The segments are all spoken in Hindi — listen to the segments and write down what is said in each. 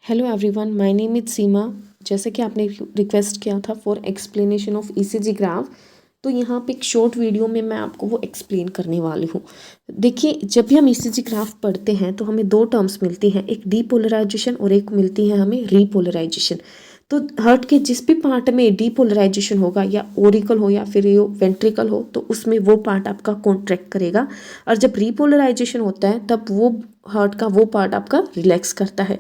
Hello everyone, my name is Seema. जैसे कि आपने रिक्वेस्ट किया था for explanation of ECG graph, तो यहाँ पे एक शॉर्ट वीडियो में मैं आपको वो एक्सप्लेन करने वाली हूँ। देखिए, जब भी हम ईसीजी ग्राफ पढ़ते हैं तो हमें दो टर्म्स मिलती हैं, एक डीपोलराइजेशन और एक मिलती है हमें रीपोलराइजेशन। तो हार्ट के जिस भी पार्ट में डीपोलराइजेशन होगा, या ओरिकल हो या फिर ये वेंट्रिकल हो, तो उसमें वो पार्ट आपका कॉन्ट्रैक्ट करेगा। और जब रीपोलराइजेशन होता है तब वो हार्ट का वो पार्ट आपका रिलैक्स करता है।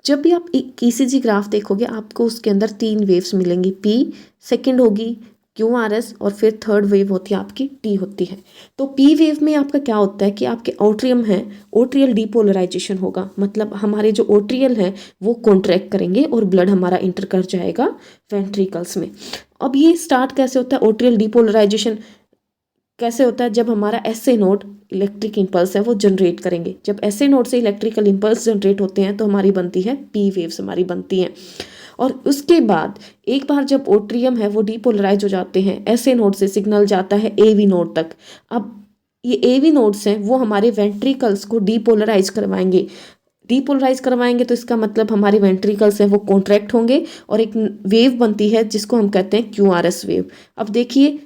जब भी आप एक ईसीजी ग्राफ देखोगे, आपको उसके अंदर तीन वेव्स मिलेंगी, पी, सेकंड होगी क्यूआरएस, और फिर थर्ड वेव होती है आपकी टी होती है। तो पी वेव में आपका क्या होता है कि आपके ओट्रियम है, ओट्रियल डीपोलराइजेशन होगा, मतलब हमारे जो ओट्रियल है वो कॉन्ट्रैक्ट करेंगे और ब्लड हमारा इंटर कर जाएगा वेंट्रिकल्स में। अब ये स्टार्ट कैसे होता है, ओट्रियल डीपोलराइजेशन कैसे होता है, जब हमारा एसए नोड इलेक्ट्रिक इंपल्स है वो जनरेट करेंगे। जब एसए नोड से इलेक्ट्रिकल इंपल्स जनरेट होते हैं तो हमारी बनती है पी वेव्स हमारी बनती हैं। और उसके बाद एक बार जब ओट्रियम है वो डीपोलराइज हो जाते हैं, एसए नोड से सिग्नल जाता है एवी नोड तक। अब ये एवी नोड्स हैं वो हमारे वेंट्रिकल्स को डीपोलराइज करवाएंगे। डीपोलराइज करवाएंगे तो इसका मतलब हमारे वेंट्रिकल्स हैं वो कॉन्ट्रैक्ट होंगे और एक वेव बनती है जिसको हम कहते हैं क्यूआरएस वेव। अब देखिए,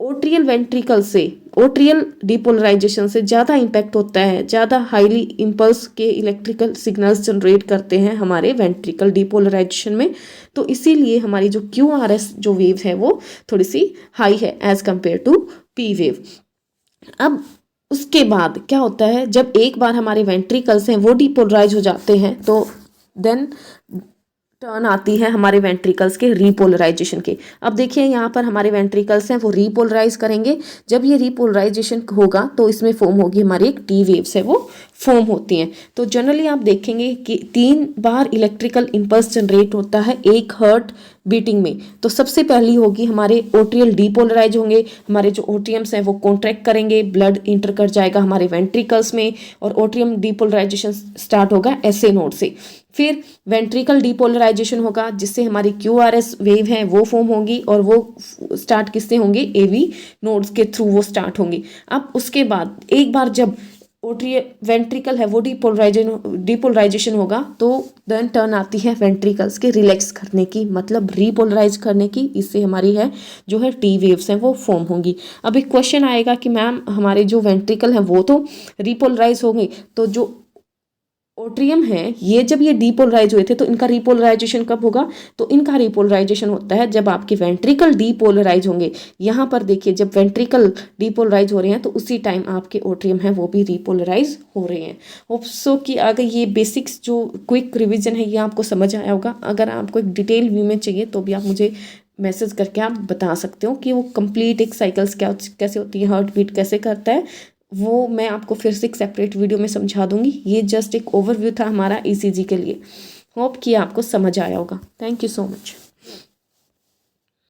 ओट्रियल वेंट्रिकल से, ओट्रियल डीपोलराइजेशन से ज़्यादा इम्पैक्ट होता है, ज़्यादा हाईली इम्पल्स के इलेक्ट्रिकल सिग्नल्स जनरेट करते हैं हमारे वेंट्रिकल डीपोलराइजेशन में। तो इसीलिए हमारी जो क्यूआरएस जो वेव है वो थोड़ी सी हाई है as compare to P wave. अब उसके बाद क्या होता है, जब एक बार हमारे वेंट्रिकल्स हैं वो डीपोलराइज हो जाते हैं तो देन टर्न आती है हमारे वेंट्रिकल्स के रीपोलराइजेशन के। अब देखिए, यहाँ पर हमारे वेंट्रिकल्स हैं वो रीपोलराइज करेंगे। जब ये रीपोलराइजेशन होगा तो इसमें फॉर्म होगी हमारी एक टी वेव्स है वो फॉर्म होती हैं। तो जनरली आप देखेंगे कि 3 बार इलेक्ट्रिकल इंपल्स जनरेट होता है एक हार्ट बीटिंग में। तो सबसे पहली होगी हमारे ओट्रियल डीपोलराइज होंगे, हमारे जो ओट्रियम्स हैं वो कॉन्ट्रैक्ट करेंगे, ब्लड इंटर कर जाएगा हमारे वेंट्रिकल्स में और ओट्रियम डीपोलराइजेशन स्टार्ट होगा एसए नोड से। फिर वेंट्रिकल डीपोलराइजेशन होगा जिससे हमारी क्यूआरएस वेव है वो फॉर्म होगी और वो स्टार्ट किससे होंगे, एवी नोड्स के थ्रू वो स्टार्ट होंगी। अब उसके बाद एक बार जब ओट्रियल वेंट्रिकल है वो डीपोलराइजेशन होगा तो देन टर्न आती है वेंट्रिकल्स के रिलैक्स करने की, मतलब रीपोलराइज करने की। इससे हमारी है जो है टी वेव्स हैं वो फॉर्म होंगी। अब एक क्वेश्चन आएगा कि मैम हमारे जो वेंट्रिकल हैं वो तो रीपोलराइज होंगे, तो जो ओट्रियम है ये जब ये डीपोलराइज हुए थे तो इनका रीपोलराइजेशन कब होगा, तो इनका रीपोलराइजेशन होता है जब आपके वेंट्रिकल डीपोलराइज होंगे। यहाँ पर देखिए, जब वेंट्रिकल डीपोलराइज हो रहे हैं तो उसी टाइम आपके ओट्रियम है वो भी रीपोलराइज हो रहे हैं। होप सो कि अगर ये बेसिक्स जो क्विक रिविजन है ये आपको समझ आया होगा। अगर आपको एक डिटेल व्यू में चाहिए तो भी आप मुझे मैसेज करके आप बता सकते हो कि वो कंप्लीट एक साइकिल्स क्या कैसे होती है, हार्ट बीट कैसे करता है, वो मैं आपको फिर से एक सेपरेट वीडियो में समझा दूंगी। ये जस्ट एक ओवरव्यू था हमारा ईसीजी के लिए। होप कि आपको समझ आया होगा। Thank you so much.